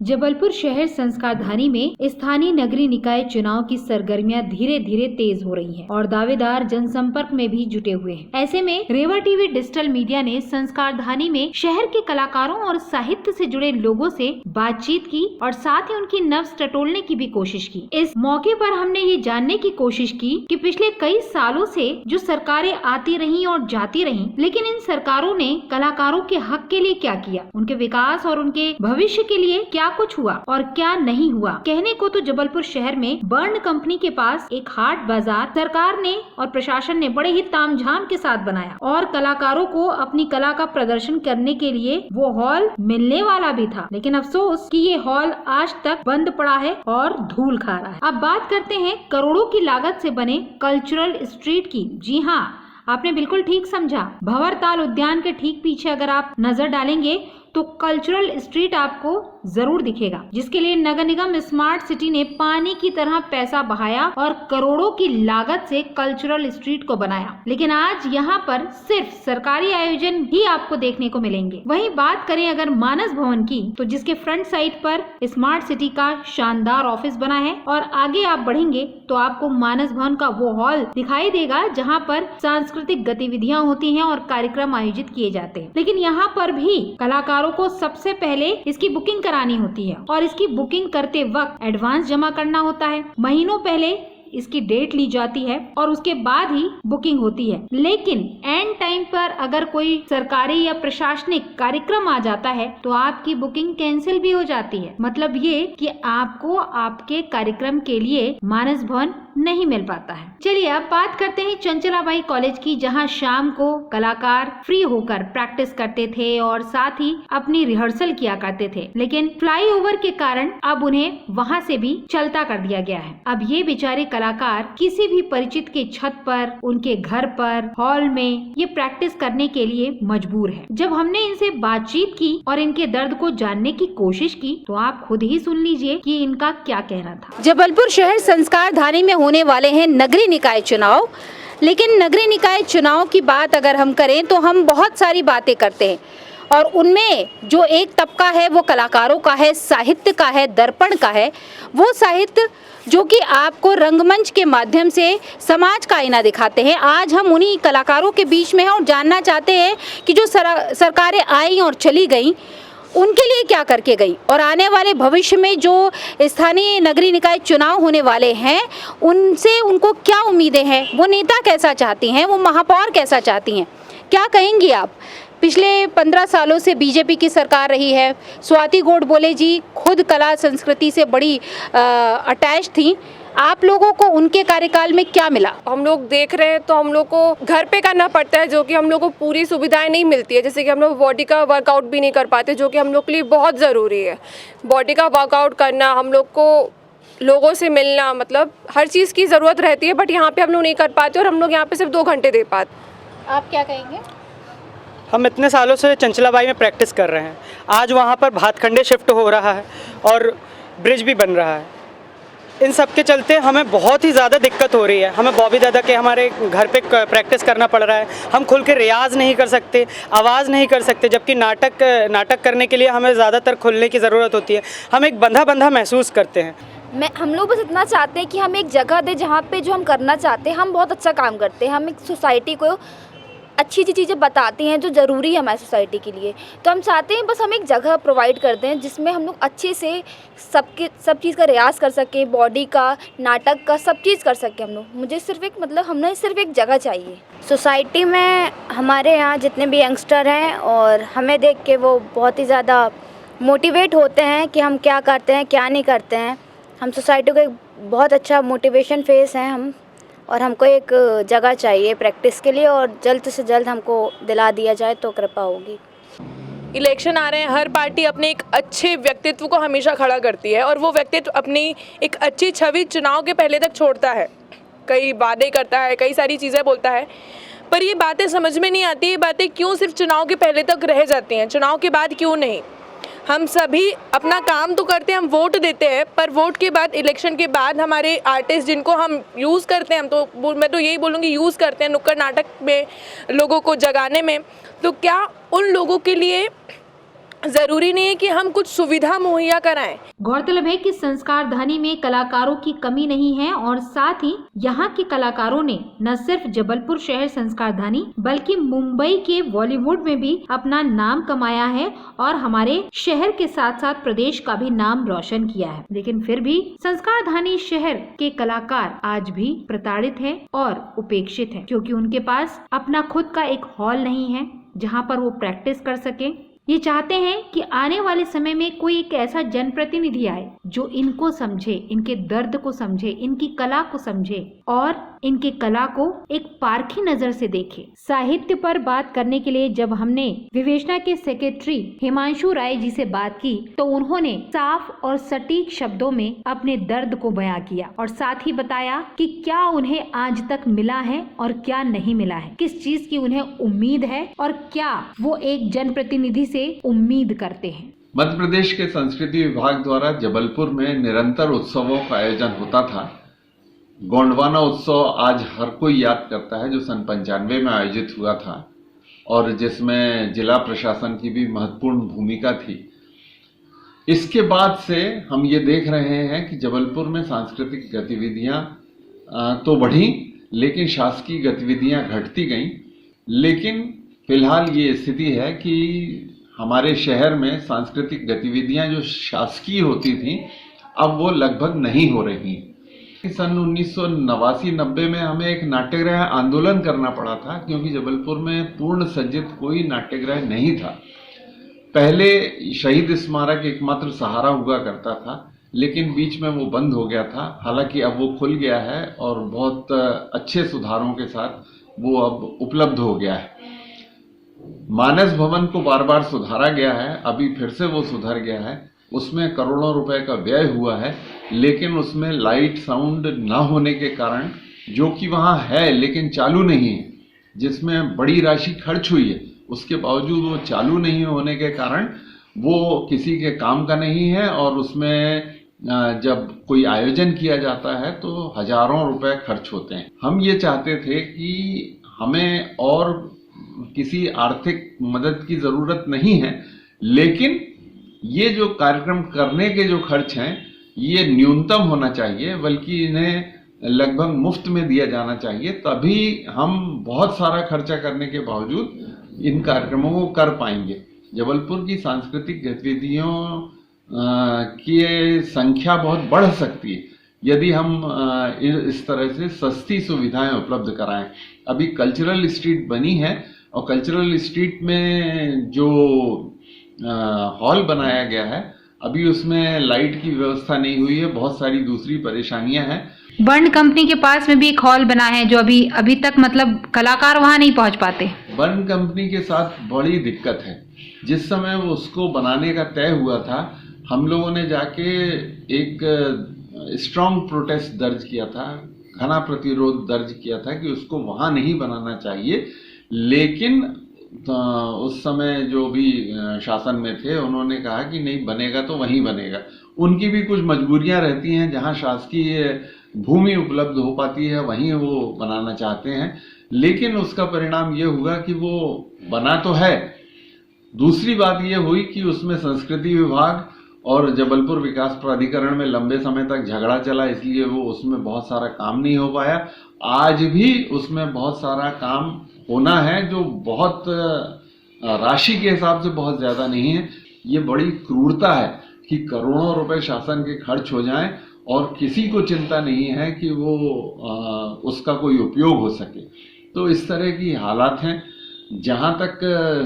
जबलपुर शहर संस्कारधानी में स्थानीय नगरीय निकाय चुनाव की सरगर्मियां धीरे धीरे तेज हो रही हैं और दावेदार जनसंपर्क में भी जुटे हुए हैं। ऐसे में रेवा टीवी डिजिटल मीडिया ने संस्कारधानी में शहर के कलाकारों और साहित्य से जुड़े लोगों से बातचीत की और साथ ही उनकी नब्ज टटोलने की भी कोशिश की। इस मौके पर हमने ये जानने की कोशिश की कि पिछले कई सालों से जो सरकारें आती रही और जाती रही, लेकिन इन सरकारों ने कलाकारों के हक के लिए क्या किया, उनके विकास और उनके भविष्य के लिए क्या कुछ हुआ और क्या नहीं हुआ। कहने को तो जबलपुर शहर में बर्न कंपनी के पास एक हाट बाजार सरकार ने और प्रशासन ने बड़े ही तामझाम के साथ बनाया और कलाकारों को अपनी कला का प्रदर्शन करने के लिए वो हॉल मिलने वाला भी था, लेकिन अफसोस कि ये हॉल आज तक बंद पड़ा है और धूल खा रहा है। अब बात करते हैं करोड़ों की लागत से बने कल्चरल स्ट्रीट की। जी हाँ, आपने बिल्कुल ठीक समझा। भंवरताल उद्यान के ठीक पीछे अगर आप नजर डालेंगे तो कल्चरल स्ट्रीट आपको जरूर दिखेगा, जिसके लिए नगर निगम स्मार्ट सिटी ने पानी की तरह पैसा बहाया और करोड़ों की लागत से कल्चरल स्ट्रीट को बनाया। लेकिन आज यहाँ पर सिर्फ सरकारी आयोजन ही आपको देखने को मिलेंगे। वहीं बात करें अगर मानस भवन की, तो जिसके फ्रंट साइड पर स्मार्ट सिटी का शानदार ऑफिस बना है और आगे आप बढ़ेंगे तो आपको मानस भवन का वो हॉल दिखाई देगा जहाँ पर सांस्कृतिक गतिविधियां होती हैं और कार्यक्रम आयोजित किए जाते हैं। लेकिन यहाँ पर भी कलाकारों को सबसे पहले इसकी बुकिंग करानी होती है और इसकी बुकिंग करते वक्त एडवांस जमा करना होता है। महीनों पहले इसकी डेट ली जाती है और उसके बाद ही बुकिंग होती है। लेकिन एंड टाइम पर अगर कोई सरकारी या प्रशासनिक कार्यक्रम आ जाता है तो आपकी बुकिंग कैंसिल भी हो जाती है। मतलब ये कि आपको आपके कार्यक्रम के लिए मानस भवन नहीं मिल पाता है। चलिए अब बात करते हैं चंचलाबाई कॉलेज की, जहां शाम को कलाकार फ्री होकर प्रैक्टिस करते थे और साथ ही अपनी रिहर्सल किया करते थे। लेकिन फ्लाईओवर के कारण अब उन्हें वहां से भी चलता कर दिया गया है। अब ये बेचारे कलाकार किसी भी परिचित के छत पर, उनके घर पर, हॉल में ये प्रैक्टिस करने के लिए मजबूर है। जब हमने इनसे बातचीत की और इनके दर्द को जानने की कोशिश की तो आप खुद ही सुन लीजिए कि इनका क्या कहना था। जबलपुर शहर संस्कारधानी में होने वाले हैं नगरीय निकाय चुनाव, लेकिन नगरीय निकाय चुनाव की बात अगर हम करें तो हम बहुत सारी बातें करते हैं और उनमें जो एक तबका है वो कलाकारों का है, साहित्य का है, दर्पण का है। वो साहित्य जो कि आपको रंगमंच के माध्यम से समाज का आईना दिखाते हैं। आज हम उन्हीं कलाकारों के बीच में हैं और जानना चाहते हैं कि जो सरकारें आई और चली गई उनके लिए क्या करके गई और आने वाले भविष्य में जो स्थानीय नगरीय निकाय चुनाव होने वाले हैं उनसे उनको क्या उम्मीदें हैं, वो नेता कैसा चाहती हैं, वो महापौर कैसा चाहती हैं, क्या कहेंगी आप। पिछले 15 सालों से बीजेपी की सरकार रही है। स्वाति गोडबोले जी खुद कला संस्कृति से बड़ी अटैच थी। आप लोगों को उनके कार्यकाल में क्या मिला? हम लोग देख रहे हैं तो हम लोग को घर पे करना पड़ता है, जो कि हम लोग को पूरी सुविधाएं नहीं मिलती है। जैसे कि हम लोग बॉडी का वर्कआउट भी नहीं कर पाते, जो कि हम लोग के लिए बहुत ज़रूरी है। बॉडी का वर्कआउट करना, हम लोग को लोगों से मिलना, मतलब हर चीज़ की ज़रूरत रहती है, बट यहाँ पे हम लोग नहीं कर पाते और हम लोग यहाँ पे सिर्फ 2 घंटे दे पाते। आप क्या कहेंगे? हम इतने सालों से चंचलाबाई में प्रैक्टिस कर रहे हैं। आज वहाँ पर भातखंडे शिफ्ट हो रहा है और ब्रिज भी बन रहा है। इन सब के चलते हमें बहुत ही ज़्यादा दिक्कत हो रही है। हमें बॉबी दादा के हमारे घर पे प्रैक्टिस करना पड़ रहा है। हम खुल के रियाज़ नहीं कर सकते, आवाज़ नहीं कर सकते, जबकि नाटक करने के लिए हमें ज़्यादातर खुलने की ज़रूरत होती है। हम एक बंधा महसूस करते हैं। हम लोग बस इतना चाहते हैं कि हम एक जगह दें जहाँ पे जो हम करना चाहते हैं हम बहुत अच्छा काम करते हैं। हम एक सोसाइटी को अच्छी चीज़ें बताते हैं जो ज़रूरी है हमारी सोसाइटी के लिए। तो हम चाहते हैं बस हम एक जगह प्रोवाइड कर दें जिसमें हम लोग अच्छे से सब चीज़ का रियाज़ कर सकें, बॉडी का, नाटक का, सब चीज़ कर सकें हम लोग। मुझे हमें सिर्फ एक जगह चाहिए। सोसाइटी में हमारे यहाँ जितने भी यंगस्टर हैं और हमें देख के वो बहुत ही ज़्यादा मोटिवेट होते हैं कि हम क्या करते हैं, क्या नहीं करते हैं। हम सोसाइटी को एक बहुत अच्छा मोटिवेशन फेस हैं हम, और हमको एक जगह चाहिए प्रैक्टिस के लिए और जल्द से जल्द हमको दिला दिया जाए तो कृपा होगी। इलेक्शन आ रहे हैं, हर पार्टी अपने एक अच्छे व्यक्तित्व को हमेशा खड़ा करती है और वो व्यक्तित्व अपनी एक अच्छी छवि चुनाव के पहले तक छोड़ता है। कई वादे करता है, कई सारी चीज़ें बोलता है, पर ये बातें समझ में नहीं आती। ये बातें क्यों सिर्फ चुनाव के पहले तक रह जाती हैं, चुनाव के बाद क्यों नहीं। हम सभी अपना काम तो करते हैं, हम वोट देते हैं, पर वोट के बाद, इलेक्शन के बाद हमारे आर्टिस्ट जिनको हम यूज़ करते हैं, मैं तो यही बोलूँगी यूज़ करते हैं नुक्कड़ नाटक में लोगों को जगाने में, तो क्या उन लोगों के लिए ज़रूरी नहीं है कि हम कुछ सुविधा मुहैया कराएं। गौरतलब है कि संस्कार धानी में कलाकारों की कमी नहीं है और साथ ही यहाँ के कलाकारों ने न सिर्फ जबलपुर शहर संस्कार धानी बल्कि मुंबई के बॉलीवुड में भी अपना नाम कमाया है और हमारे शहर के साथ साथ प्रदेश का भी नाम रोशन किया है। लेकिन फिर भी संस्कार धानी शहर के कलाकार आज भी प्रताड़ित है और उपेक्षित है, क्योंकि उनके पास अपना खुद का एक हॉल नहीं है जहाँ पर वो प्रैक्टिस कर सके। ये चाहते हैं कि आने वाले समय में कोई एक ऐसा जनप्रतिनिधि आए जो इनको समझे, इनके दर्द को समझे, इनकी कला को समझे और इनके कला को एक पारखी नजर से देखे। साहित्य पर बात करने के लिए जब हमने विवेचना के सेक्रेटरी हिमांशु राय जी से बात की तो उन्होंने साफ और सटीक शब्दों में अपने दर्द को बयां किया और साथ ही बताया कि क्या उन्हें आज तक मिला है और क्या नहीं मिला है, किस चीज की उन्हें उम्मीद है और क्या वो एक जनप्रतिनिधि से उम्मीद करते हैं। मध्य प्रदेश के संस्कृति विभाग द्वारा जबलपुर में निरंतर उत्सवों का आयोजन होता था। गोंडवाना उत्सव आज हर कोई याद करता है, जो सन 95 में आयोजित हुआ था और जिसमें जिला प्रशासन की भी महत्वपूर्ण भूमिका थी। इसके बाद से हम ये देख रहे हैं कि जबलपुर में सांस्कृतिक गतिविधियां तो बढ़ी, लेकिन शासकीय गतिविधियां घटती गईं। लेकिन फिलहाल ये स्थिति है कि हमारे शहर में सांस्कृतिक गतिविधियां जो शासकीय होती थीं अब वो लगभग नहीं हो रही। सन 1989-90 में हमें एक नाट्यगृह आंदोलन करना पड़ा था, क्योंकि जबलपुर में पूर्ण सज्जित कोई नाट्यगृह नहीं था। पहले शहीद स्मारक एकमात्र सहारा हुआ करता था, लेकिन बीच में वो बंद हो गया था। हालांकि अब वो खुल गया है और बहुत अच्छे सुधारों के साथ वो अब उपलब्ध हो गया है। मानस भवन को बार बार सुधारा गया है, अभी फिर से वो सुधर गया है। उसमें करोड़ों रुपए का व्यय हुआ है, लेकिन उसमें लाइट साउंड ना होने के कारण, जो कि वहाँ है लेकिन चालू नहीं है, जिसमें बड़ी राशि खर्च हुई है, उसके बावजूद वो चालू नहीं होने के कारण वो किसी के काम का नहीं है। और उसमें जब कोई आयोजन किया जाता है तो हजारों रुपए खर्च होते हैं। हम ये चाहते थे कि हमें और किसी आर्थिक मदद की जरूरत नहीं है, लेकिन ये जो कार्यक्रम करने के जो खर्च हैं ये न्यूनतम होना चाहिए, बल्कि इन्हें लगभग मुफ्त में दिया जाना चाहिए। तभी हम बहुत सारा खर्चा करने के बावजूद इन कार्यक्रमों को कर पाएंगे। जबलपुर की सांस्कृतिक गतिविधियों की संख्या बहुत बढ़ सकती है यदि हम इस तरह से सस्ती सुविधाएं उपलब्ध कराएं। अभी कल्चरल स्ट्रीट बनी है और कल्चरल स्ट्रीट में जो हॉल बनाया गया है, अभी उसमें लाइट की व्यवस्था नहीं हुई है, बहुत सारी दूसरी परेशानियां हैं। बर्न कंपनी के पास में भी एक हॉल बना है जो अभी तक मतलब कलाकार वहां नहीं पहुंच पाते। बर्न कंपनी के साथ बड़ी दिक्कत है। जिस समय वो उसको बनाने का तय हुआ था, हम लोगों ने जाके एक स्ट्रॉन्ग प्रोटेस्ट दर्ज किया था, घना प्रतिरोध दर्ज किया था कि उसको वहां नहीं बनाना चाहिए। लेकिन उस समय जो भी शासन में थे उन्होंने कहा कि नहीं, बनेगा तो वहीं बनेगा। उनकी भी कुछ मजबूरियां रहती हैं, जहां शासकीय भूमि उपलब्ध हो पाती है वहीं वो बनाना चाहते हैं। लेकिन उसका परिणाम ये हुआ कि वो बना तो है। दूसरी बात ये हुई कि उसमें संस्कृति विभाग और जबलपुर विकास प्राधिकरण में लंबे समय तक झगड़ा चला, इसलिए वो उसमें बहुत सारा काम नहीं हो पाया। आज भी उसमें बहुत सारा काम होना है, जो बहुत राशि के हिसाब से बहुत ज्यादा नहीं है। ये बड़ी क्रूरता है कि करोड़ों रुपए शासन के खर्च हो जाएं और किसी को चिंता नहीं है कि वो उसका कोई उपयोग हो सके। तो इस तरह की हालात हैं। जहां तक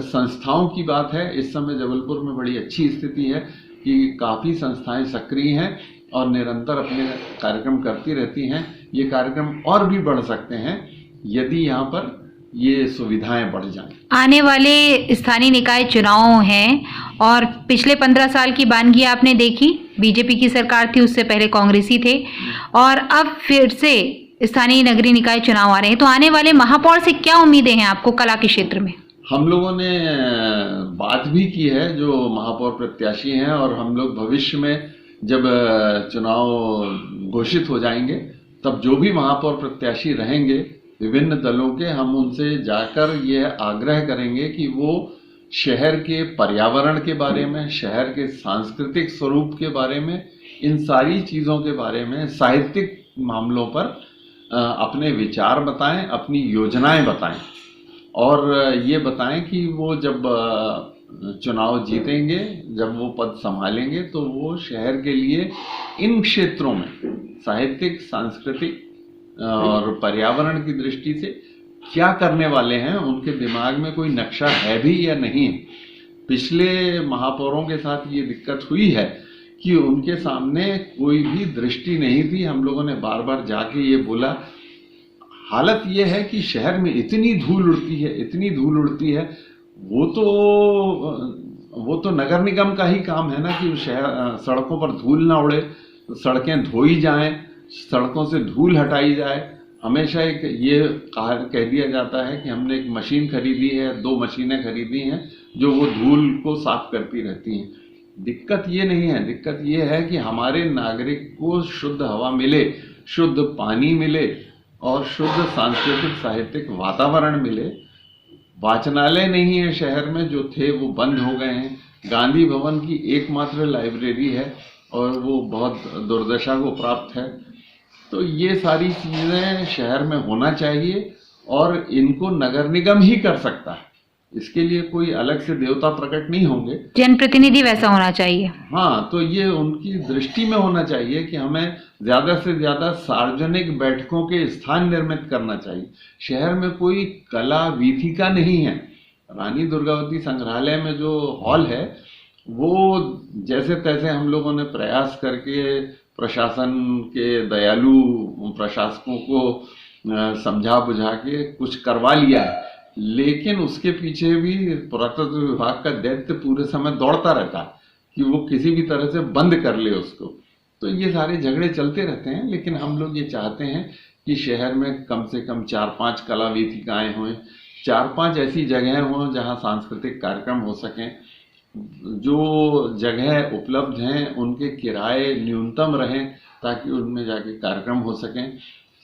संस्थाओं की बात है, इस समय जबलपुर में बड़ी अच्छी स्थिति है कि काफ़ी संस्थाएं सक्रिय हैं और निरंतर अपने कार्यक्रम करती रहती हैं। ये कार्यक्रम और भी बढ़ सकते हैं यदि यहाँ पर ये सुविधाएं बढ़ जाएं। आने वाले स्थानीय निकाय चुनाव हैं और पिछले 15 साल की बानगी आपने देखी, बीजेपी की सरकार थी, उससे पहले कांग्रेसी थे और अब फिर से स्थानीय नगरीय निकाय चुनाव आ रहे हैं। तो आने वाले महापौर से क्या उम्मीदें हैं आपको कला के क्षेत्र में? हम लोगों ने बात भी की है जो महापौर प्रत्याशी हैं, और हम लोग भविष्य में जब चुनाव घोषित हो जाएंगे तब जो भी महापौर प्रत्याशी रहेंगे विभिन्न दलों के, हम उनसे जाकर ये आग्रह करेंगे कि वो शहर के पर्यावरण के बारे में, शहर के सांस्कृतिक स्वरूप के बारे में, इन सारी चीज़ों के बारे में, साहित्यिक मामलों पर अपने विचार बताएं, अपनी योजनाएं बताएं और ये बताएं कि वो जब चुनाव जीतेंगे, जब वो पद संभालेंगे तो वो शहर के लिए इन क्षेत्रों में साहित्यिक, सांस्कृतिक और पर्यावरण की दृष्टि से क्या करने वाले हैं, उनके दिमाग में कोई नक्शा है भी या नहीं है। पिछले महापौरों के साथ ये दिक्कत हुई है कि उनके सामने कोई भी दृष्टि नहीं थी। हम लोगों ने बार बार जाके ये बोला, हालत ये है कि शहर में इतनी धूल उड़ती है, इतनी धूल उड़ती है, वो तो नगर निगम का ही काम है ना कि शहर सड़कों पर धूल ना उड़े, सड़कें धोई जाएं, सड़कों से धूल हटाई जाए। हमेशा एक ये कह दिया जाता है कि हमने एक मशीन खरीदी है, 2 मशीनें खरीदी हैं जो वो धूल को साफ करती रहती हैं। दिक्कत ये नहीं है, दिक्कत ये है कि हमारे नागरिक को शुद्ध हवा मिले, शुद्ध पानी मिले और शुद्ध सांस्कृतिक साहित्यिक वातावरण मिले। वाचनालय नहीं है शहर में, जो थे वो बंद हो गए हैं। गांधी भवन की एकमात्र लाइब्रेरी है और वो बहुत दुर्दशा को प्राप्त है। तो ये सारी चीज़ें शहर में होना चाहिए और इनको नगर निगम ही कर सकता है। इसके लिए कोई अलग से देवता प्रकट नहीं होंगे, जनप्रतिनिधि वैसा होना चाहिए। हाँ, तो ये उनकी दृष्टि में होना चाहिए कि हमें ज़्यादा से ज़्यादा सार्वजनिक बैठकों के स्थान निर्मित करना चाहिए। शहर में कोई कला वीथिका नहीं है। रानी दुर्गावती संग्रहालय में जो हॉल है वो जैसे तैसे हम लोगों ने प्रयास करके प्रशासन के दयालु प्रशासकों को समझा बुझा के कुछ करवा लिया है, लेकिन उसके पीछे भी पुरातत्व विभाग का दैत्य पूरे समय दौड़ता रहता है कि वो किसी भी तरह से बंद कर ले उसको। तो ये सारे झगड़े चलते रहते हैं, लेकिन हम लोग ये चाहते हैं कि शहर में कम से कम 4-5 कला वीथिकाएँ हों, 4-5 ऐसी जगहें हों जहाँ सांस्कृतिक कार्यक्रम हो सकें। जो जगह उपलब्ध हैं उनके किराए न्यूनतम रहें ताकि उनमें जाके कार्यक्रम हो सकें।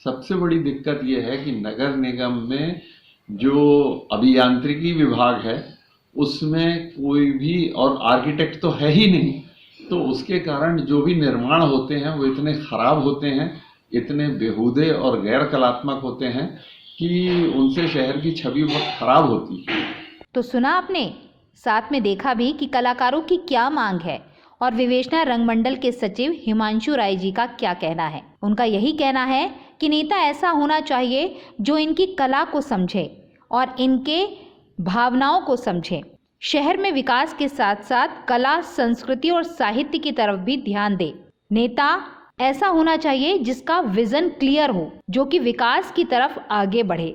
सबसे बड़ी दिक्कत ये है कि नगर निगम में जो अभियांत्रिकी विभाग है उसमें कोई भी, और आर्किटेक्ट तो है ही नहीं, तो उसके कारण जो भी निर्माण होते हैं वो इतने खराब होते हैं, इतने बेहूदे और गैर कलात्मक होते हैं कि उनसे शहर की छवि बहुत खराब होती है। तो सुना आपने, साथ में देखा भी कि कलाकारों की क्या मांग है और विवेचना रंगमंडल के सचिव हिमांशु राय जी का क्या कहना है। उनका यही कहना है कि नेता ऐसा होना चाहिए जो इनकी कला को समझे और इनके भावनाओं को समझे। शहर में विकास के साथ साथ कला, संस्कृति और साहित्य की तरफ भी ध्यान दे। नेता ऐसा होना चाहिए जिसका विजन क्लियर हो, जो कि विकास की तरफ आगे बढ़े।